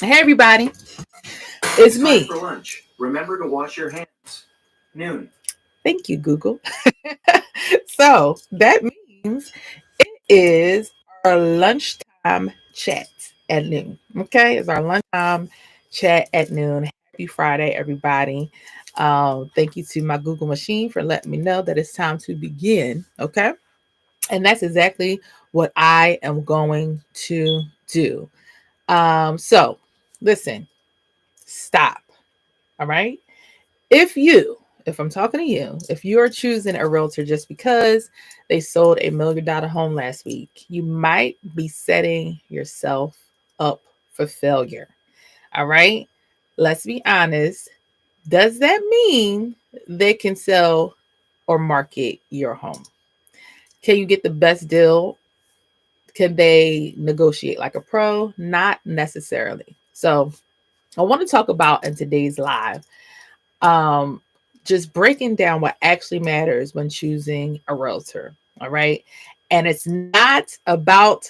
Hey, everybody, it's Time me. for lunch. Remember to wash your hands. Noon. Thank you, Google. So that means it is our lunchtime chat at noon. Okay, it's our lunchtime chat at noon. Happy Friday, everybody. Thank you to my Google machine for letting me know that it's time to begin. Okay, and that's exactly what I am going to do. So listen, stop. All right. If I'm talking to you, if you're choosing a realtor just because they sold $1 million home last week, you might be setting yourself up for failure. All right. Let's be honest. Does that mean they can sell or market your home? Can you get the best deal? Can they negotiate like a pro? Not necessarily. So, I want to talk about in today's live um, just breaking down what actually matters when choosing a realtor. All right. And it's not about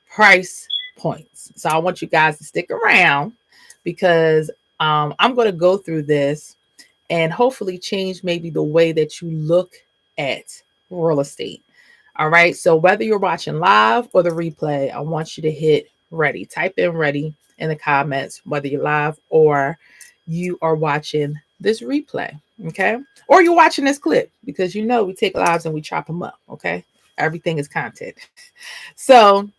price points. So I want you guys to stick around because I'm going to go through this and hopefully change maybe the way that you look at real estate. All right. So whether you're watching live or the replay, I want you to hit ready. Type in ready in the comments, whether you're live or you are watching this replay. Okay. Or you're watching this clip because you know we take lives and we chop them up. Okay. Everything is content. So,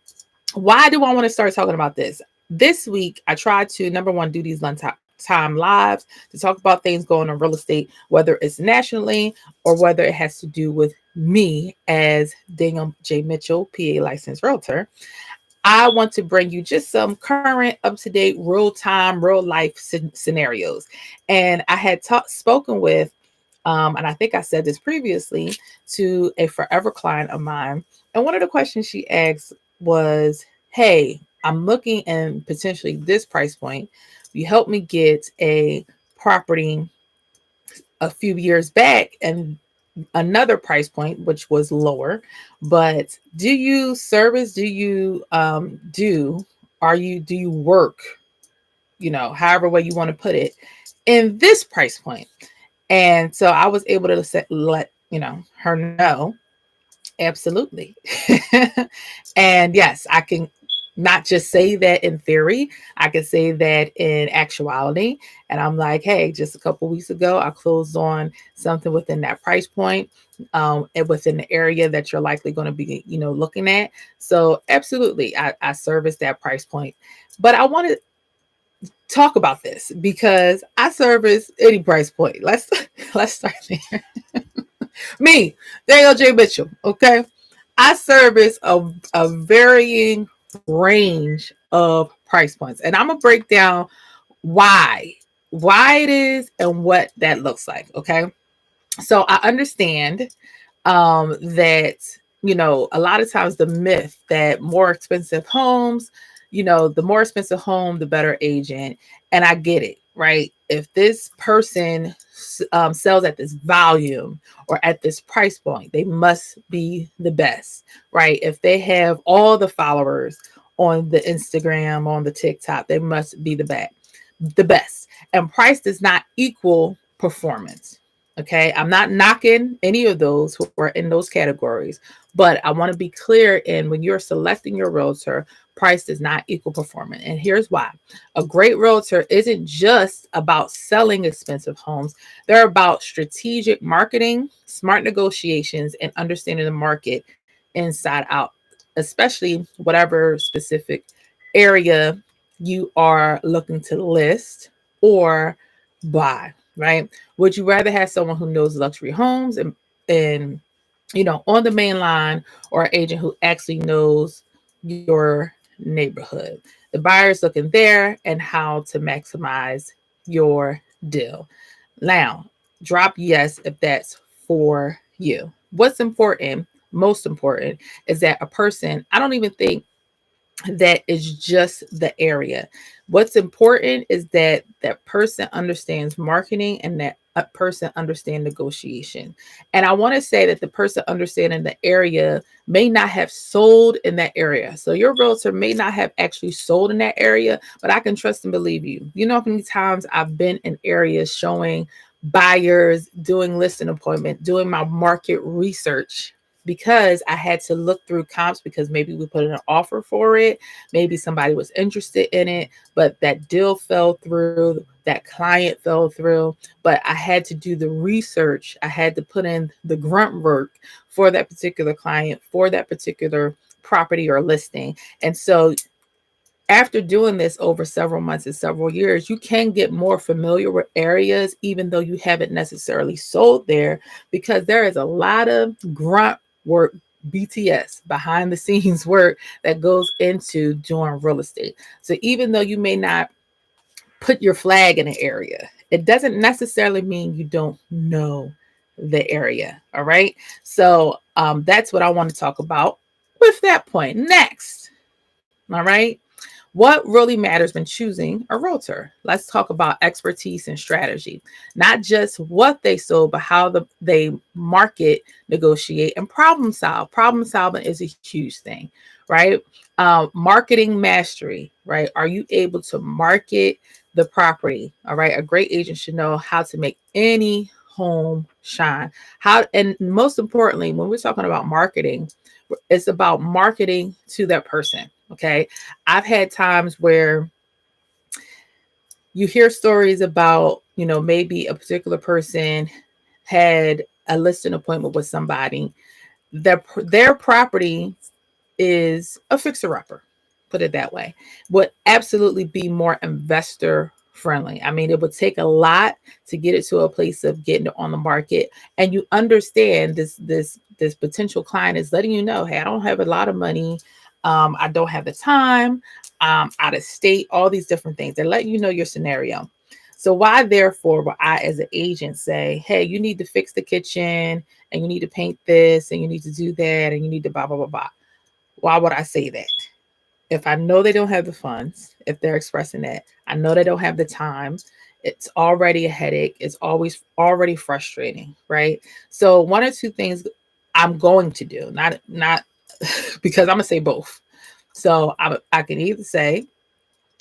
why do I want to start talking about this? This week, I tried to, number one, do these lunchtime lives to talk about things going on real estate, whether it's nationally or whether it has to do with me as Daniel J. Mitchell, PA licensed realtor. I want to bring you just some current, up to date, real time, real life scenarios. And I had spoken with, and I think I said this previously, to a forever client of mine. And one of the questions she asked was, hey, I'm looking in potentially this price point. You helped me get a property a few years back and another price point which was lower, but do you service, do you do are you do you work, however way you want to put it, in this price point? And so I was able to let her know. Absolutely. And yes, I can not just say that in theory, I can say that in actuality. And I'm like, hey, just a couple weeks ago, I closed on something within that price point, and within the area that you're likely going to be, looking at. So absolutely, I service that price point. But I want to talk about this because I service any price point. Let's start there. Me, Daniel J. Mitchell. Okay. I service a varying range of price points. And I'm gonna break down why it is and what that looks like. Okay. So I understand that a lot of times the myth that more expensive homes, the more expensive home the better agent. And I get it, right? If this person sells at this volume or at this price point, they must be the best, right? If they have all the followers on the Instagram, on the TikTok, they must be the best. And price does not equal performance. Okay. I'm not knocking any of those who are in those categories, but I want to be clear in when you're selecting your realtor, price does not equal performance. And here's why. A great realtor isn't just about selling expensive homes, they're about strategic marketing, smart negotiations, and understanding the market inside out, especially whatever specific area you are looking to list or buy, right? Would you rather have someone who knows luxury homes and on the main line, or an agent who actually knows your neighborhood? The buyer's looking there and how to maximize your deal. Now, drop yes if that's for you. What's important, most important, is that a person, I don't even think that is just the area. What's important is that that person understands marketing and that person understand negotiation. And I want to say that the person understanding the area may not have sold in that area. So your realtor may not have actually sold in that area, but I can trust and believe you. You know how many times I've been in areas showing buyers, doing listing appointment, doing my market research, because I had to look through comps, because maybe we put in an offer for it, maybe somebody was interested in it, but that deal fell through, that client fell through. But I had to do the research, I had to put in the grunt work for that particular client, for that particular property or listing. And so after doing this over several months and several years, you can get more familiar with areas, even though you haven't necessarily sold there, because there is a lot of grunt work, BTS, behind the scenes work, that goes into doing real estate. So even though you may not put your flag in an area, it doesn't necessarily mean you don't know the area. All right. So that's what I want to talk about with that point. Next. All right. What really matters when choosing a realtor? Let's talk about expertise and strategy. Not just what they sold, but how they market, negotiate, and problem solve. Problem solving is a huge thing, right? Marketing mastery, right? Are you able to market the property? All right. A great agent should know how to make any home shine. How, and most importantly, when we're talking about marketing, it's about marketing to that person. Okay. I've had times where you hear stories about, maybe a particular person had a listing appointment with somebody. Their property is a fixer-upper, put it that way, would absolutely be more investor friendly. I mean, it would take a lot to get it to a place of getting it on the market. And you understand this potential client is letting you know, hey, I don't have a lot of money. I don't have the time. Out of state, all these different things. They're letting you know your scenario. So why, therefore, will I, as an agent, say, hey, you need to fix the kitchen, and you need to paint this, and you need to do that, and you need to blah, blah, blah, blah? Why would I say that? If I know they don't have the funds, if they're expressing that, I know they don't have the time, it's already a headache. It's always already frustrating, right? So one or two things I'm going to do, not because I'm gonna say both. So I can either say,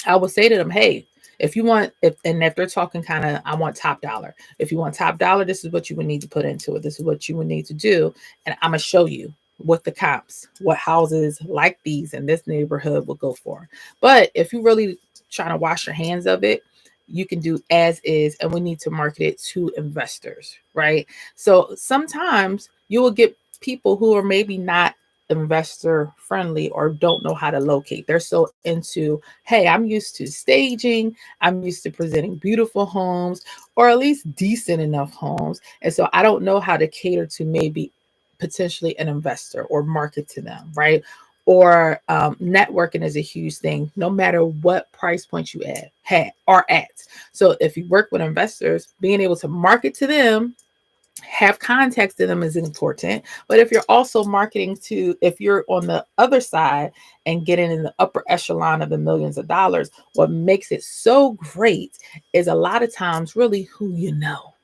I will say to them, hey, if you want, if they're talking kind of, I want top dollar. If you want top dollar, this is what you would need to put into it. This is what you would need to do. And I'm going to show you what the comps, what houses like these in this neighborhood will go for. But if you really trying to wash your hands of it, you can do as is, and we need to market it to investors, right? So sometimes you will get people who are maybe not investor friendly or don't know how to locate. They're so into, hey, I'm used to staging, I'm used to presenting beautiful homes, or at least decent enough homes. And so I don't know how to cater to maybe potentially an investor or market to them, right? Or networking is a huge thing, no matter what price point you are at. So if you work with investors, being able to market to them, have contacts to them is important. But if you're also marketing to, if you're on the other side and getting in the upper echelon of the millions of dollars, what makes it so great is a lot of times really who you know.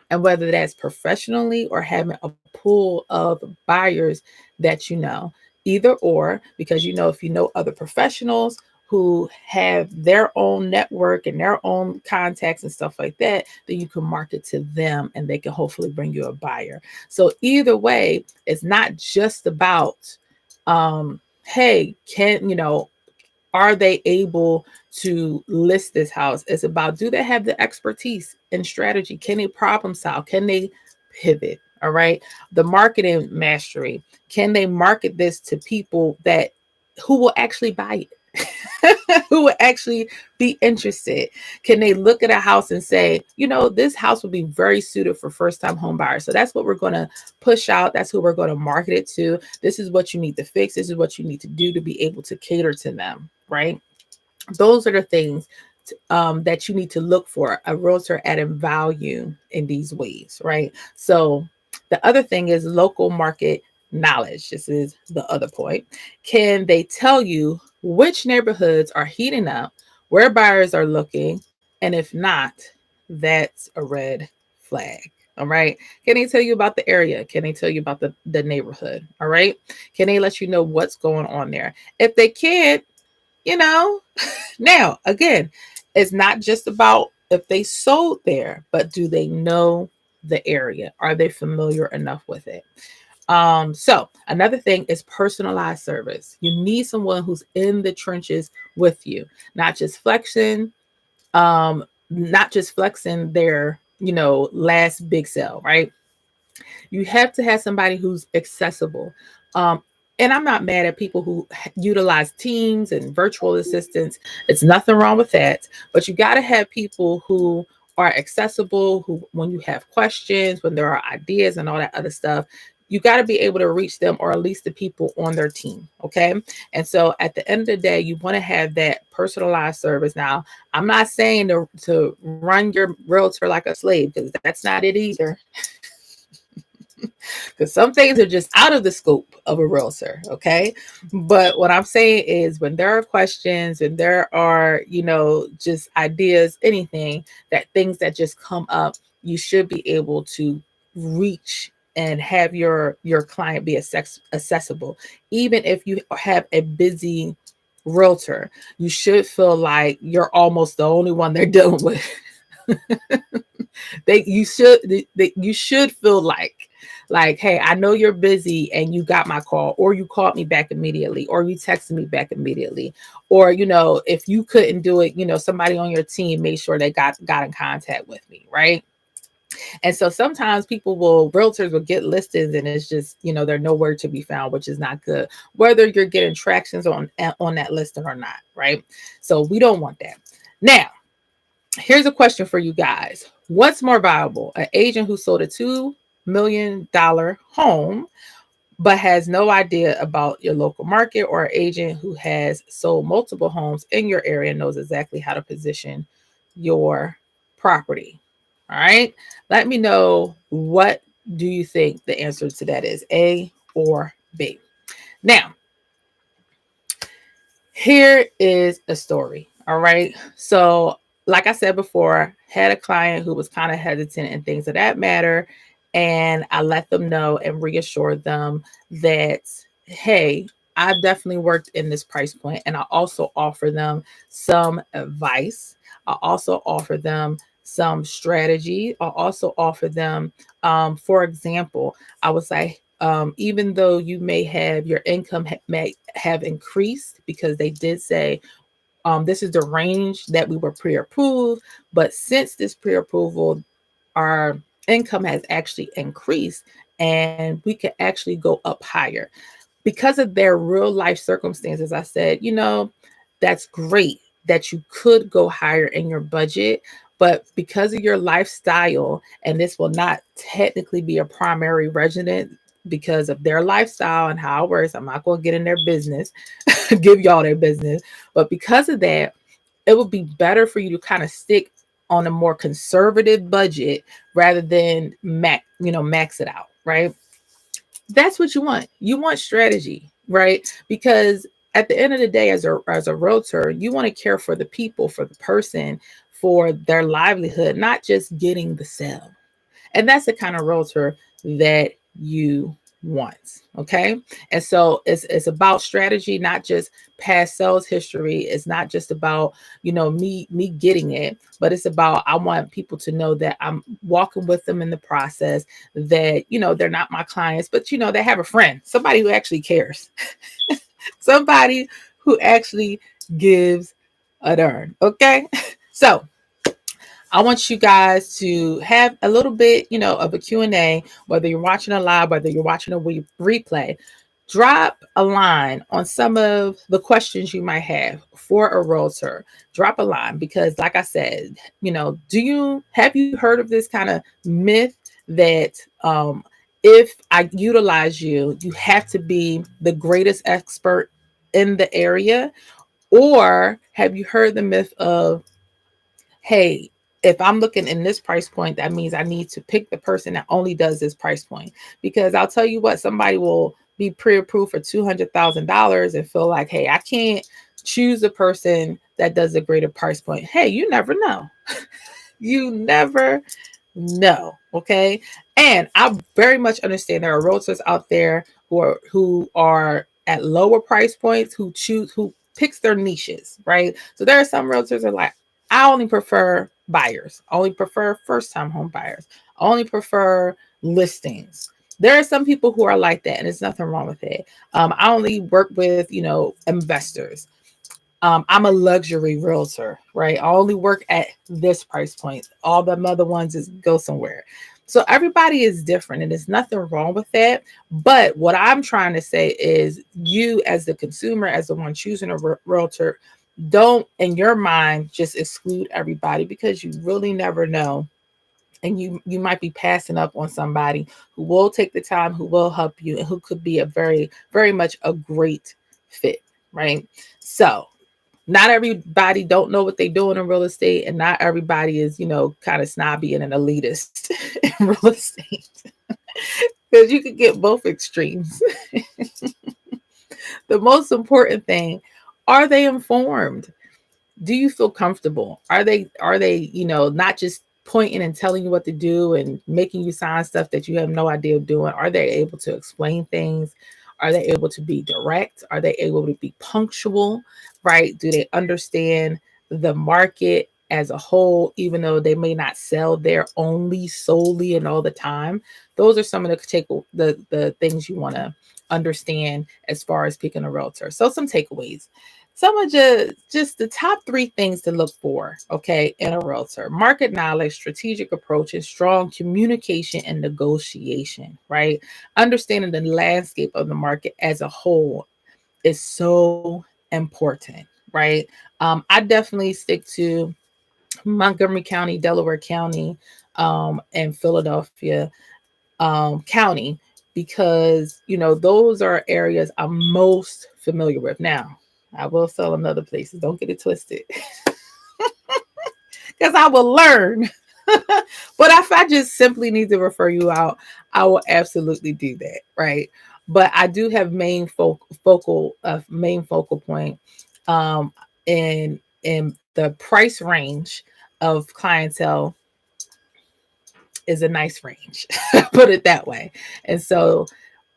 And whether that's professionally or having a pool of buyers that you know, either or, because if you know other professionals who have their own network and their own contacts and stuff like that, then you can market to them and they can hopefully bring you a buyer. So either way, it's not just about, hey, are they able to list this house? It's about, do they have the expertise and strategy? Can they problem solve? Can they pivot? All right. The marketing mastery. Can they market this to people who will actually buy it? Who will actually be interested? Can they look at a house and say, this house would be very suited for first-time home buyers? So that's what we're going to push out. That's who we're going to market it to. This is what you need to fix. This is what you need to do to be able to cater to them, right? Those are the things that you need to look for a realtor adding value in these ways, right? So the other thing is local market knowledge. This is the other point. Can they tell you which neighborhoods are heating up, where buyers are looking, and if not, that's a red flag. All right. Can they tell you about the area? Can they tell you about the neighborhood? All right. Can they let you know what's going on there? If they can't, you know, now again, it's not just about if they sold there, but do they know the area? Are they familiar enough with it? So another thing is personalized service. You need someone who's in the trenches with you, not just flexing, not just flexing their, last big sale, right? You have to have somebody who's accessible. Um, and I'm not mad at people who utilize teams and virtual assistants. It's nothing wrong with that. But you got to have people who are accessible, who, when you have questions, when there are ideas and all that other stuff, you got to be able to reach them, or at least the people on their team. Okay. And so at the end of the day, you want to have that personalized service. Now, I'm not saying to run your realtor like a slave, because that's not it either. Because some things are just out of the scope of a realtor. Okay. But what I'm saying is, when there are questions and there are, just ideas, anything, that things that just come up, you should be able to reach and have your client be accessible. Even if you have a busy realtor, you should feel like you're almost the only one they're dealing with. You should feel like, hey, I know you're busy and you got my call, or you called me back immediately, or you texted me back immediately, or if you couldn't do it, somebody on your team made sure they got in contact with me, right? And so sometimes realtors will get listings and it's just, they're nowhere to be found, which is not good, whether you're getting tractions on that listing or not, right? So we don't want that. Now, here's a question for you guys. What's more valuable, an agent who sold a $2 million home but has no idea about your local market, or an agent who has sold multiple homes in your area and knows exactly how to position your property? All right. Let me know, what do you think the answer to that is, A or B? Now, here is a story. All right. So, like I said before, had a client who was kind of hesitant and things of that matter. And I let them know and reassured them that, hey, I've definitely worked in this price point. And I also offer them some advice. I also offer them some strategy. I also offer them, for example, I was like, even though you may have your income may have increased, because they did say, this is the range that we were pre-approved, but since this pre-approval, our income has actually increased and we could actually go up higher because of their real life circumstances. I said, that's great that you could go higher in your budget, but because of your lifestyle, and this will not technically be a primary resident because of their lifestyle and how it works. I'm not going to get in their business, give y'all their business, but because of that, it would be better for you to kind of stick on a more conservative budget rather than max it out, right? That's what you want. You want strategy, right? Because at the end of the day, as a realtor, you want to care for the people, for the person, for their livelihood, not just getting the sale. And that's the kind of realtor that you want. Okay. And so it's about strategy, not just past sales history. It's not just about, me getting it, but it's about, I want people to know that I'm walking with them in the process, that, they're not my clients, but, they have a friend, somebody who actually cares, somebody who actually gives a darn. Okay. So I want you guys to have a little bit, of a Q&A, whether you're watching a live, whether you're watching a replay. Drop a line on some of the questions you might have for a realtor. Drop a line, because like I said, have you heard of this kind of myth that if I utilize you, you have to be the greatest expert in the area? Or have you heard the myth of, hey, if I'm looking in this price point, that means I need to pick the person that only does this price point? Because I'll tell you what, somebody will be pre-approved for $200,000 and feel like, hey, I can't choose a person that does a greater price point. Hey, you never know. You never No. Okay. And I very much understand there are realtors out there who are at lower price points who picks their niches, right? So there are some realtors that are like, I only prefer buyers, I only prefer first time home buyers, I only prefer listings. There are some people who are like that, and there's nothing wrong with it. I only work with, investors. I'm a luxury realtor, right? I only work at this price point. All the other ones is go somewhere. So everybody is different, and there's nothing wrong with that. But what I'm trying to say is, you as the consumer, as the one choosing a realtor, don't in your mind just exclude everybody, because you really never know, and you might be passing up on somebody who will take the time, who will help you, and who could be a very very much a great fit, right? So not everybody don't know what they're doing in real estate, and not everybody is, kind of snobby and an elitist in real estate, because you could get both extremes. The most important thing, are they informed? Do you feel comfortable? Are they not just pointing and telling you what to do and making you sign stuff that you have no idea of doing? Are they able to explain things? Are they able to be direct? Are they able to be punctual? Right? Do they understand the market as a whole, even though they may not sell there only solely and all the time? Those are some of the things you want to understand as far as picking a realtor. So some takeaways. Some of just the top three things to look for, okay, in a realtor: market knowledge, strategic approach, and strong communication and negotiation, right? Understanding the landscape of the market as a whole is so important, right? I definitely stick to Montgomery County, Delaware County, and Philadelphia County, because those are areas I'm most familiar with. Now, I will sell in other places. Don't get it twisted, because I will learn. But if I just simply need to refer you out, I will absolutely do that, right? But I do have main focal point, um, in the price range of clientele is a nice range, put it that way. And so,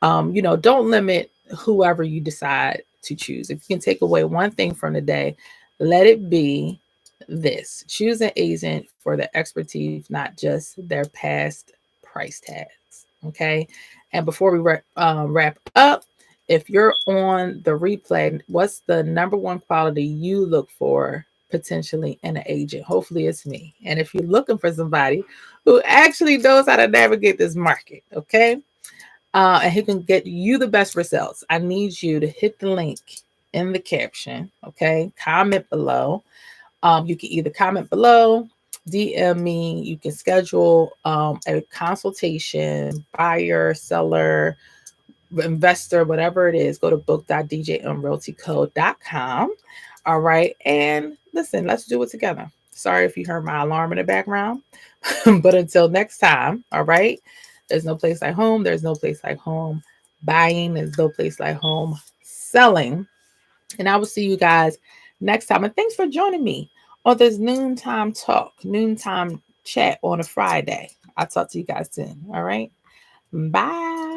don't limit whoever you decide to choose. If you can take away one thing from the day, let it be this: choose an agent for the expertise, not just their past price tags. Okay. And before we wrap up, if you're on the replay, what's the number one quality you look for potentially in an agent? Hopefully it's me. And if you're looking for somebody who actually knows how to navigate this market, okay, and who can get you the best results, I need you to hit the link in the caption, okay, comment below. You can either comment below, DM me, you can schedule a consultation, buyer, seller, investor, whatever it is. Go to book.djmrealtyco.com. All right. And listen, let's do it together. Sorry if you heard my alarm in the background, but until next time, all right. There's no place like home. There's no place like home buying. There's no place like home selling. And I will see you guys next time. And thanks for joining me on this noontime chat on a Friday. I'll talk to you guys soon. All right. Bye.